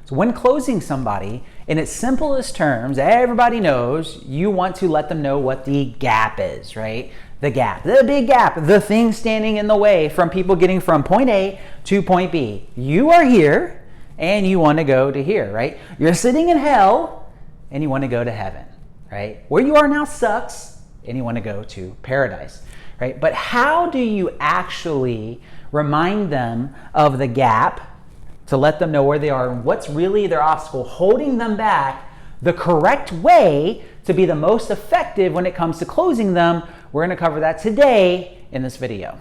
So when closing somebody, in its simplest terms, everybody knows you want to let them know what the gap is, right? The gap, the big gap, the thing standing in the way from people getting from point A to point B. You are here and you want to go to here, right? You're sitting in hell and you want to go to heaven, right? Where you are now sucks and you want to go to paradise, right? But how do you actually remind them of the gap to let them know where they are and what's really their obstacle holding them back, the correct way to be the most effective when it comes to closing them? We're going to cover that today in this video.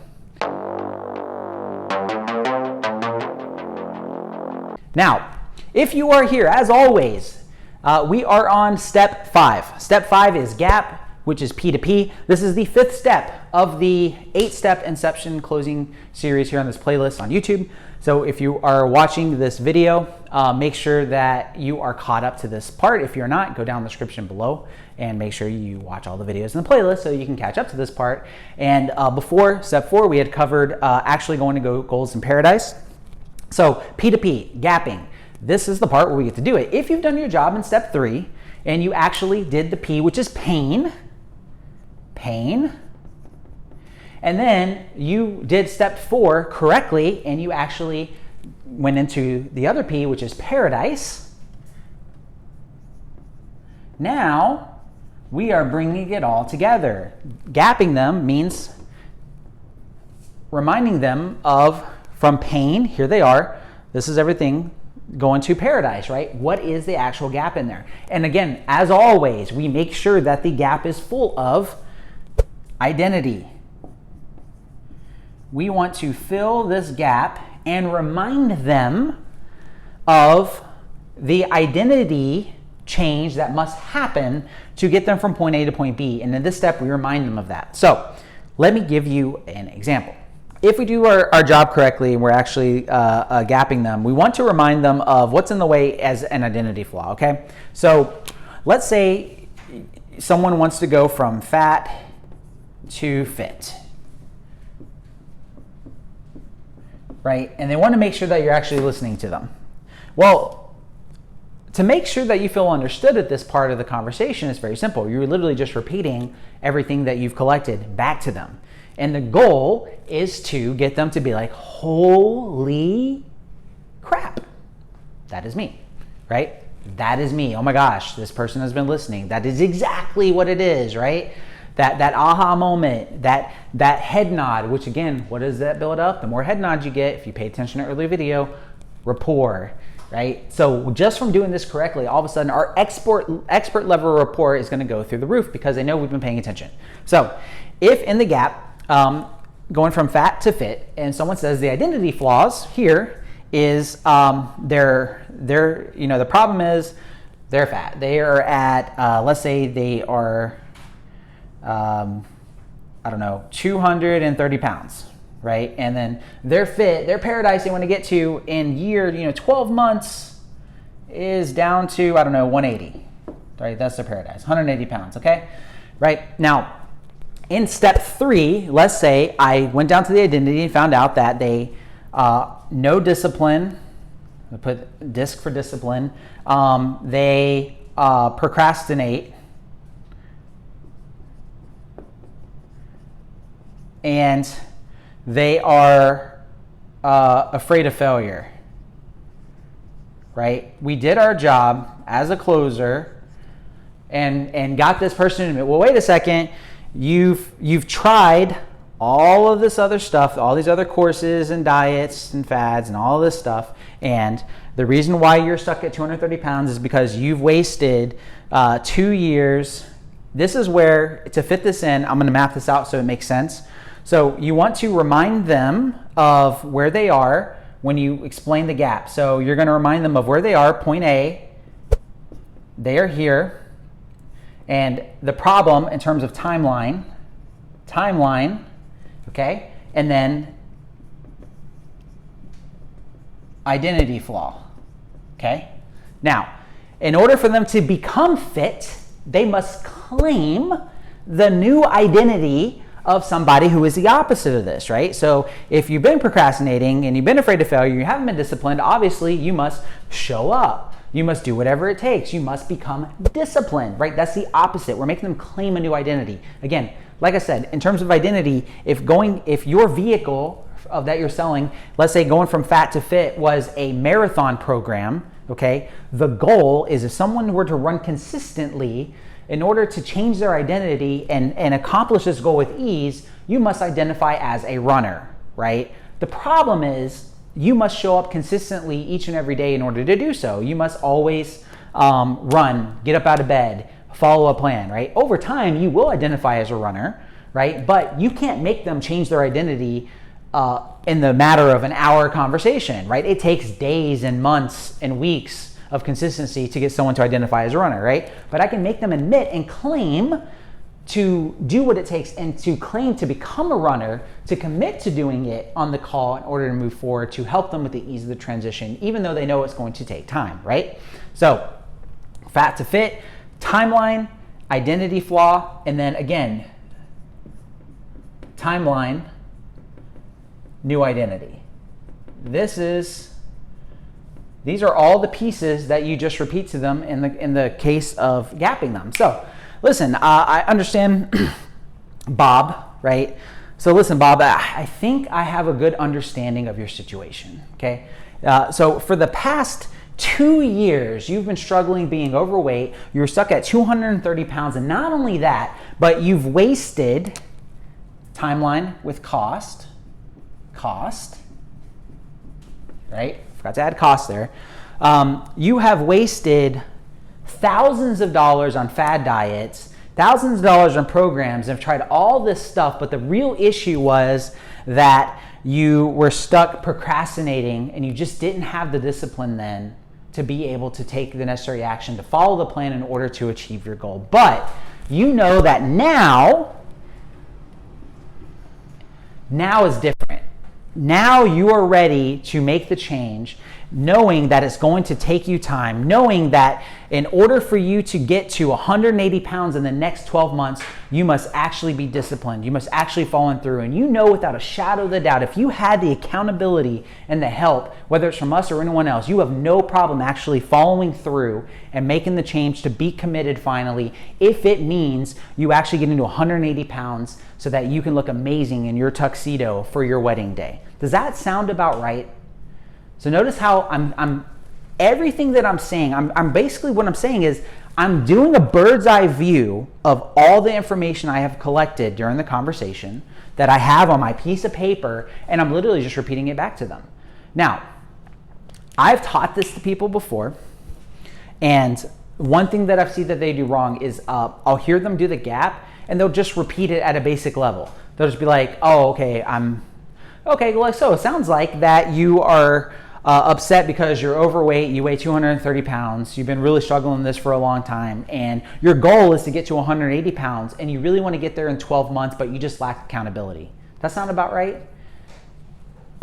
Now, if you are here, as always, we are on step 5. Step 5 is gap, which is P to P. This is the 5th step of the 8-step Inception closing series here on this playlist on YouTube. So if you are watching this video, make sure that you are caught up to this part. If you're not, go down in the description below and make sure you watch all the videos in the playlist so you can catch up to this part. And before step 4, we had covered actually going to goals in paradise. So P to P, gapping. This is the part where we get to do it. If you've done your job in step 3 and you actually did the P, which is pain, and then you did step 4 correctly and you actually went into the other P, which is paradise. Now we are bringing it all together. Gapping them means reminding them of from pain, here they are, this is everything going to paradise, right? What is the actual gap in there? And again, as always, we make sure that the gap is full of identity. We want to fill this gap and remind them of the identity change that must happen to get them from point A to point B. And in this step, we remind them of that. So let me give you an example. If we do our job correctly and we're actually gapping them, we want to remind them of what's in the way as an identity flaw, okay? So let's say someone wants to go from fat to fit, right? And they want to make sure that you're actually listening to them. Well, to make sure that you feel understood at this part of the conversation is very simple. You're literally just repeating everything that you've collected back to them. And the goal is to get them to be like, holy crap, that is me, right? That is me. Oh my gosh, this person has been listening. That is exactly what it is, right? That aha moment, that head nod, which again, what does that build up? The more head nods you get, if you pay attention to earlier video, rapport, right? So just from doing this correctly, all of a sudden our expert level rapport is going to go through the roof because they know we've been paying attention. So if in the gap, going from fat to fit, and someone says the identity flaws here is the problem is they're fat. They are at let's say they are 230 pounds, right? And then they're fit, their paradise they want to get to in 12 months is down to 180, right? That's their paradise, 180 pounds, okay? Right now, in step 3, let's say I went down to the identity and found out that they no discipline. I put disc for discipline. They procrastinate, and they are afraid of failure. Right? We did our job as a closer, and got this person to admit, well, wait a second. You've tried all of this other stuff, all these other courses and diets and fads and all this stuff, and the reason why you're stuck at 230 pounds is because you've wasted 2 years. This is where, to fit this in, I'm going to map this out so it makes sense. So you want to remind them of where they are when you explain the gap. So you're going to remind them of where they are, point A, they are here. And the problem in terms of timeline, okay? And then identity flaw, okay? Now, in order for them to become fit, they must claim the new identity of somebody who is the opposite of this, right? So if you've been procrastinating and you've been afraid of failure, you haven't been disciplined, obviously you must show up. You must do whatever it takes. You must become disciplined, right? That's the opposite. We're making them claim a new identity. Again, like I said, in terms of identity, if your vehicle that you're selling, let's say going from fat to fit was a marathon program, okay? The goal is if someone were to run consistently, in order to change their identity and accomplish this goal with ease, you must identify as a runner, right? The problem is you must show up consistently each and every day in order to do so. You must always run, get up out of bed, follow a plan, right? Over time, you will identify as a runner, right? But you can't make them change their identity in the matter of an hour conversation, right? It takes days and months and weeks of consistency to get someone to identify as a runner, right? But I can make them admit and claim to do what it takes and to claim to become a runner, to commit to doing it on the call in order to move forward, to help them with the ease of the transition, even though they know it's going to take time, right? So fat to fit, timeline, identity flaw, and then again, timeline, new identity. These are all the pieces that you just repeat to them in the case of gapping them. So listen, I understand Bob, right? So listen, Bob, I think I have a good understanding of your situation, okay? So for the past 2 years, you've been struggling being overweight. You're stuck at 230 pounds. And not only that, but you've wasted timeline with cost, right? Forgot to add cost there. You have wasted thousands of dollars on fad diets, thousands of dollars on programs, and have tried all this stuff, but the real issue was that you were stuck procrastinating and you just didn't have the discipline then to be able to take the necessary action to follow the plan in order to achieve your goal. But you know that now is different. Now you are ready to make the change, knowing that it's going to take you time, knowing that in order for you to get to 180 pounds in the next 12 months, you must actually be disciplined. You must actually follow through. And you know without a shadow of a doubt, if you had the accountability and the help, whether it's from us or anyone else, you have no problem actually following through and making the change to be committed finally, if it means you actually get into 180 pounds so that you can look amazing in your tuxedo for your wedding day. Does that sound about right? So notice how I'm everything that I'm saying, I'm basically what I'm saying is I'm doing a bird's eye view of all the information I have collected during the conversation that I have on my piece of paper, and I'm literally just repeating it back to them. Now, I've taught this to people before, and one thing that I've seen that they do wrong is I'll hear them do the gap, and they'll just repeat it at a basic level. They'll just be like, oh, okay, well, so it sounds like that you are upset because you're overweight, you weigh 230 pounds, you've been really struggling with this for a long time, and your goal is to get to 180 pounds, and you really want to get there in 12 months, but you just lack accountability. That sound about right?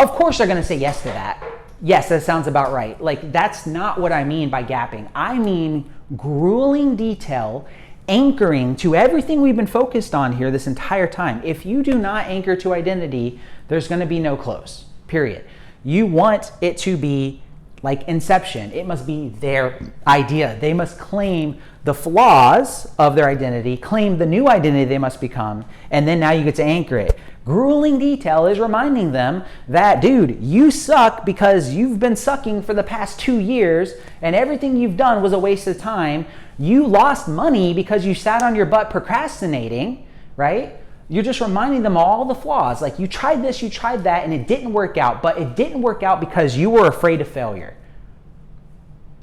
Of course they're going to say yes to that. Yes, that sounds about right. Like, that's not what I mean by gapping. I mean grueling detail, anchoring to everything we've been focused on here this entire time. If you do not anchor to identity, there's going to be no close, period. You want it to be like Inception. It must be their idea. They must claim the flaws of their identity, claim the new identity they must become, and then now you get to anchor it. Grueling detail is reminding them that, dude, you suck because you've been sucking for the past 2 years and everything you've done was a waste of time. You lost money because you sat on your butt procrastinating, right? You're just reminding them all the flaws. Like, you tried this, you tried that, and it didn't work out, but it didn't work out because you were afraid of failure.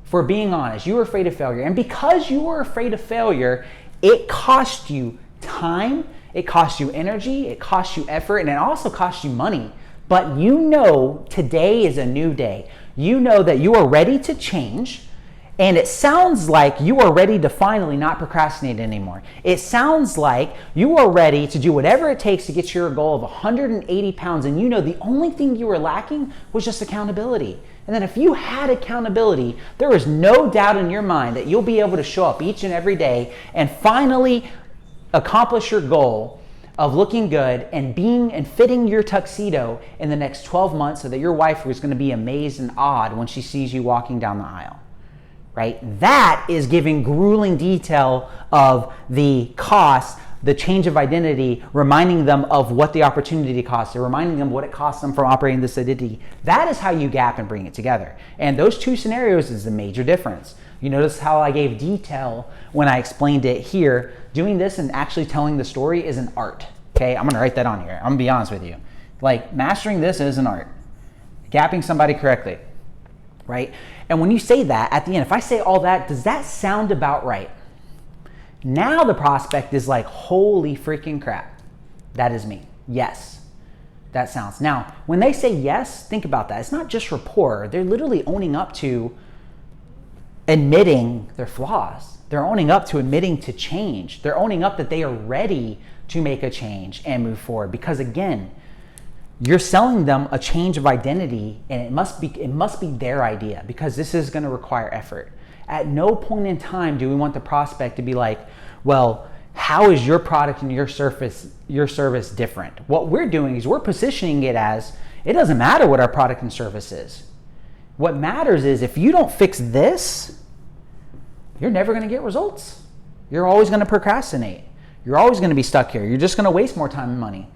For being honest, you were afraid of failure. And because you were afraid of failure, it cost you time, it cost you energy, it cost you effort, and it also cost you money. But you know today is a new day. You know that you are ready to change. And it sounds like you are ready to finally not procrastinate anymore. It sounds like you are ready to do whatever it takes to get to your goal of 180 pounds. And you know the only thing you were lacking was just accountability. And then if you had accountability, there is no doubt in your mind that you'll be able to show up each and every day and finally accomplish your goal of looking good and being and fitting your tuxedo in the next 12 months so that your wife is going to be amazed and awed when she sees you walking down the aisle, right? That is giving grueling detail of the cost, the change of identity, reminding them of what the opportunity costs, reminding them what it costs them from operating this identity. That is how you gap and bring it together. And those two scenarios is the major difference. You notice how I gave detail when I explained it here. Doing this and actually telling the story is an art. Okay, I'm gonna write that on here. I'm gonna be honest with you. Like, mastering this is an art. Gapping somebody correctly, right? And when you say that at the end, if I say all that, does that sound about right? Now the prospect is like, holy freaking crap, that is me. Yes, that sounds. Now, when they say yes, think about that. It's not just rapport. They're literally owning up to admitting their flaws. They're owning up to admitting to change. They're owning up that they are ready to make a change and move forward. Because again, you're selling them a change of identity, and it must be their idea, because this is going to require effort. At no point in time do we want the prospect to be like, well, how is your product and your service different? What we're doing is we're positioning it as, it doesn't matter what our product and service is. What matters is if you don't fix this, you're never going to get results. You're always going to procrastinate. You're always going to be stuck here. You're just going to waste more time and money.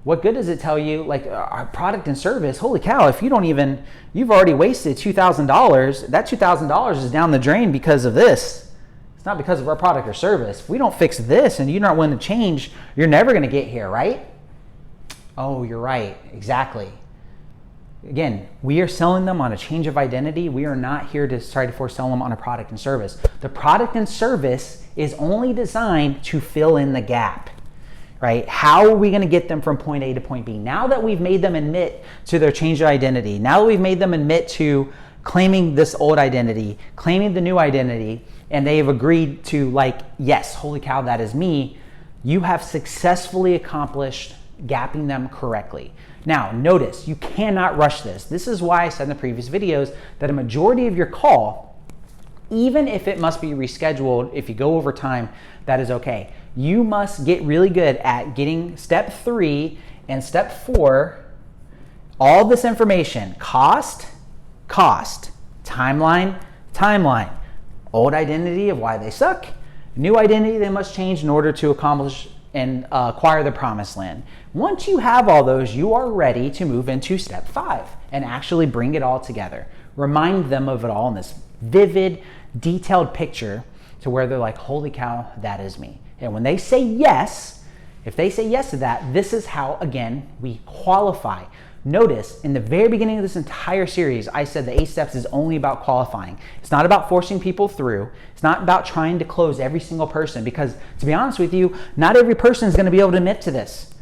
What good does it tell you, like our product and service, holy cow, if you've already wasted $2,000, that $2,000 is down the drain because of this. It's not because of our product or service. If we don't fix this and you're not willing to change, you're never going to get here, right? Oh, you're right. Exactly. Again, we are selling them on a change of identity. We are not here to try to force sell them on a product and service. The product and service is only designed to fill in the gap, right? How are we going to get them from point A to point B? Now that we've made them admit to their change of identity, now that we've made them admit to claiming this old identity, claiming the new identity, and they have agreed to, like, yes, holy cow, that is me, you have successfully accomplished gapping them correctly. Now, notice, you cannot rush this. This is why I said in the previous videos that a majority of your call, even if it must be rescheduled, if you go over time, that is okay. You must get really good at getting step 3 and step 4, all this information, cost, timeline, old identity of why they suck, new identity they must change in order to accomplish and acquire the promised land. Once you have all those, you are ready to move into step 5 and actually bring it all together. Remind them of it all in this vivid, detailed picture to where they're like, holy cow, that is me. And when they say yes, if they say yes to that, this is how, again, we qualify. Notice in the very beginning of this entire series, I said the 8 steps is only about qualifying. It's not about forcing people through. It's not about trying to close every single person, because to be honest with you, not every person is going to be able to admit to this,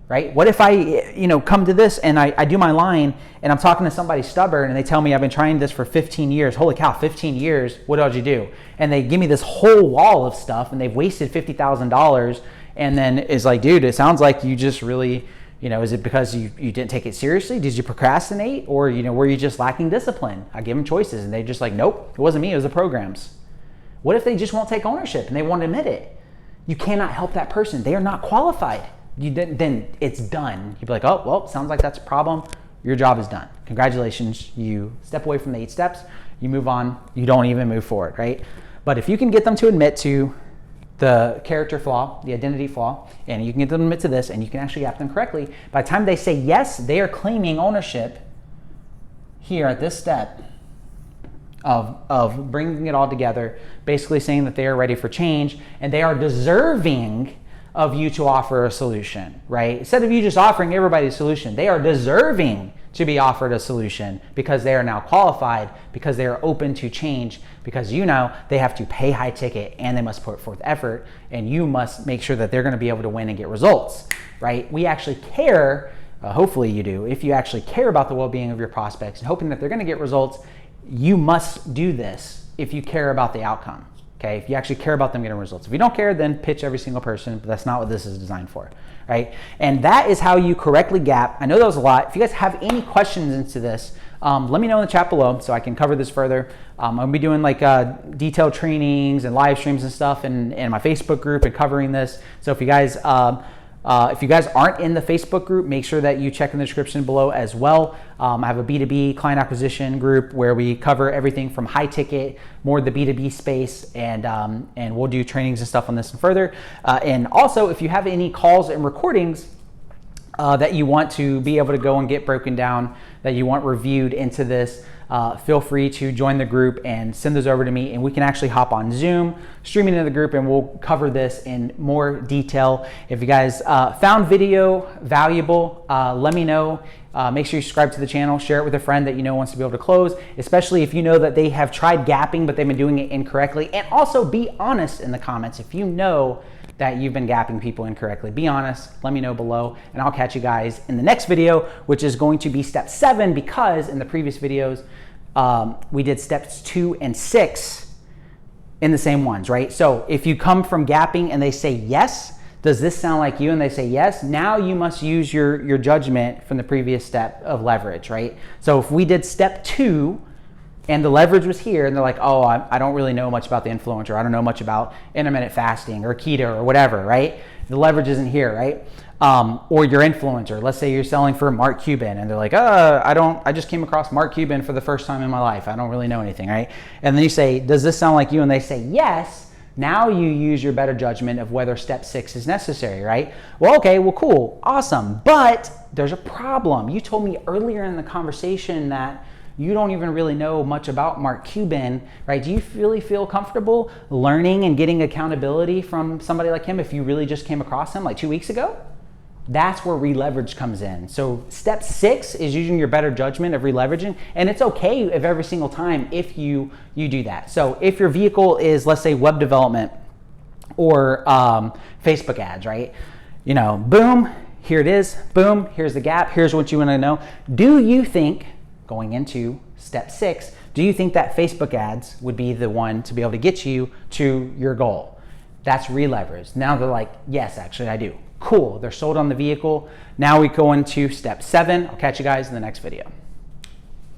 right? What if I, come to this and I do my line and I'm talking to somebody stubborn and they tell me I've been trying this for 15 years. Holy cow, 15 years, what did you do? And they give me this whole wall of stuff and they've wasted $50,000, and then it's like, dude, it sounds like you just really, is it because you didn't take it seriously? Did you procrastinate? Or, were you just lacking discipline? I give them choices and they're just like, nope, it wasn't me, it was the programs. What if they just won't take ownership and they won't admit it? You cannot help that person. They are not qualified. Then it's done. You'd be like, oh, well, sounds like that's a problem. Your job is done. Congratulations. You step away from the 8 steps. You move on. You don't even move forward, right? But if you can get them to admit to the character flaw, the identity flaw, and you can get them to admit to this, and you can actually gap them correctly, by the time they say yes, they are claiming ownership here at this step of bringing it all together, basically saying that they are ready for change and they are deserving of you to offer a solution, right? Instead of you just offering everybody a solution, they are deserving to be offered a solution because they are now qualified, because they are open to change, because they have to pay high ticket and they must put forth effort, and you must make sure that they're going to be able to win and get results, right? We actually care, hopefully you do, if you actually care about the well-being of your prospects and hoping that they're going to get results, you must do this if you care about the outcome. Okay, if you actually care about them getting results. If you don't care, then pitch every single person, but that's not what this is designed for, right? And that is how you correctly gap. I know that was a lot. If you guys have any questions into this, let me know in the chat below so I can cover this further. I'm gonna be doing like detailed trainings and live streams and stuff in my Facebook group and covering this. So if you guys If you guys aren't in the Facebook group, make sure that you check in the description below as well. I have a B2B client acquisition group where we cover everything from high ticket, more the B2B space, and we'll do trainings and stuff on this and further. And also, if you have any calls and recordings that you want to be able to go and get broken down, that you want reviewed into this, feel free to join the group and send those over to me, and we can actually hop on Zoom, streaming into the group, and we'll cover this in more detail. If you guys found video valuable, let me know. Make sure you subscribe to the channel, share it with a friend that you know wants to be able to close, especially if you know that they have tried gapping but they've been doing it incorrectly. And also be honest in the comments if you know that you've been gapping people incorrectly. Be honest, let me know below, and I'll catch you guys in the next video, which is going to be step 7, because in the previous videos, we did steps 2 and 6 in the same ones, right? So if you come from gapping and they say yes, does this sound like you? And they say yes, now you must use your judgment from the previous step of leverage, right? So if we did step 2, and the leverage was here, and they're like, oh, I don't really know much about the influencer. I don't know much about intermittent fasting or keto or whatever, right? The leverage isn't here, right? Or your influencer. Let's say you're selling for Mark Cuban, and they're like, I just came across Mark Cuban for the first time in my life. I don't really know anything, right? And then you say, does this sound like you? And they say yes. Now you use your better judgment of whether step 6 is necessary, right? Well, okay, well, cool, awesome. But there's a problem. You told me earlier in the conversation that you don't even really know much about Mark Cuban, right? Do you really feel comfortable learning and getting accountability from somebody like him if you really just came across him like 2 weeks ago? That's where re-leverage comes in. So step 6 is using your better judgment of re-leveraging, and it's okay if every single time if you do that. So if your vehicle is, let's say, web development or Facebook ads, right? You know, boom, here it is, boom, here's the gap, here's what you want to know. Do you think, going into step 6, do you think that Facebook ads would be the one to be able to get you to your goal? That's re-leverage. Now they're like, yes, actually I do. Cool, they're sold on the vehicle. Now we go into step 7. I'll catch you guys in the next video.